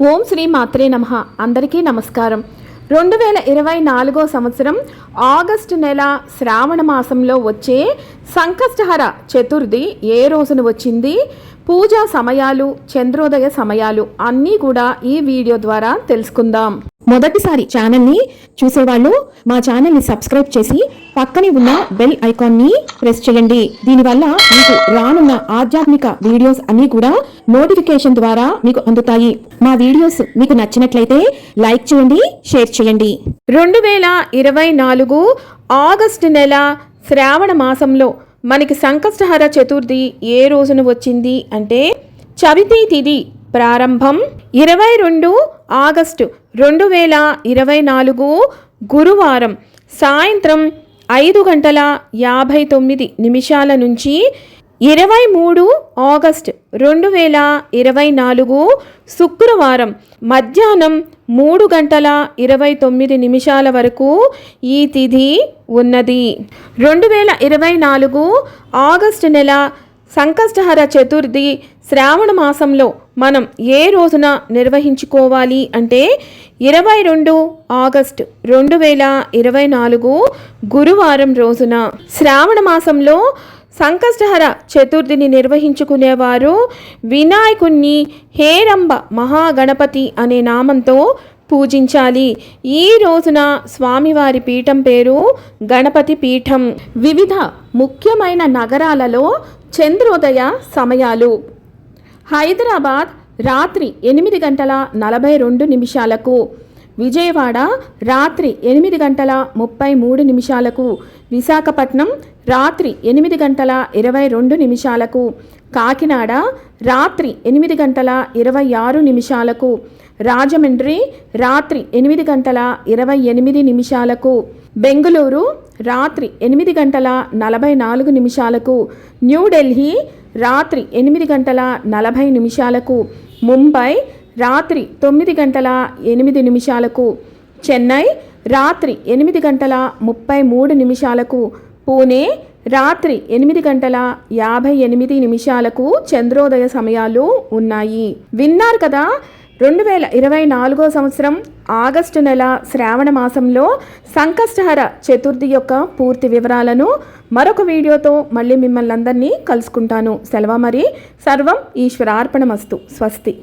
ఓం శ్రీ మాత్రే నమః. అందరికీ నమస్కారం. 2024 సంవత్సరం ఆగస్టు నెల శ్రావణ మాసంలో వచ్చే సంకష్టహర చతుర్థి ఏ రోజున వచ్చింది, పూజా సమయాలు, చంద్రోదయ సమయాలు అన్నీ కూడా ఈ వీడియో ద్వారా తెలుసుకుందాం. మొదటిసారి ఛానల్ని చూసేవాళ్ళు మా ఛానల్ని సబ్స్క్రైబ్ చేసి పక్కనే ఉన్న బెల్ ఐకాన్ని ప్రెస్ చేయండి. దీనివల్ల మీకు రానున్న ఆధ్యాత్మిక వీడియోస్ అన్నీ కూడా నోటిఫికేషన్ ద్వారా మీకు అందుతాయి. మా వీడియోస్ మీకు నచ్చినట్లయితే లైక్ చేయండి, షేర్ చేయండి. 2024 ఆగస్టు నెల శ్రావణ మాసంలో మనకి సంకష్టహర చతుర్థి ఏ రోజున వచ్చింది అంటే చవితి తిథి ప్రారంభం 22 ఆగస్టు 2024 గురువారం సాయంత్రం 5:59 నుంచి 23 ఆగస్టు 2024 శుక్రవారం మధ్యాహ్నం 3:29 వరకు ఈ తిథి ఉన్నది. 2024 ఆగస్టు నెల సంకష్టహర చతుర్థి శ్రావణ మాసంలో మనం ఏ రోజున నిర్వహించుకోవాలి అంటే 22 ఆగస్టు 2024 గురువారం రోజున. శ్రావణ మాసంలో సంకష్టహర చతుర్థిని నిర్వహించుకునేవారు వినాయకుణ్ణి హేరంబ మహాగణపతి అనే నామంతో పూజించాలి. ఈ రోజున స్వామివారి పీఠం పేరు గణపతి పీఠం. వివిధ ముఖ్యమైన నగరాలలో చంద్రోదయ సమయాలు. హైదరాబాద్ రాత్రి 8:42, విజయవాడ రాత్రి 8:33, విశాఖపట్నం రాత్రి 8:22, కాకినాడ రాత్రి 8:26, రాజమండ్రి రాత్రి 8:28, బెంగళూరు రాత్రి 8:44, న్యూఢిల్లీ రాత్రి 8:40, ముంబై రాత్రి 9:08, చెన్నై రాత్రి 8:33, పూణే రాత్రి 8:58 చంద్రోదయ సమయాలు ఉన్నాయి. విన్నారు కదా, 2024 సంవత్సరం ఆగస్టు నెల శ్రావణ మాసంలో సంకష్టహర చతుర్థి యొక్క పూర్తి వివరాలను మరొక వీడియోతో మళ్ళీ మిమ్మల్ని అందరినీ కలుసుకుంటాను. సెలవు మరి. సర్వం ఈశ్వరార్పణమస్తు. స్వస్తి.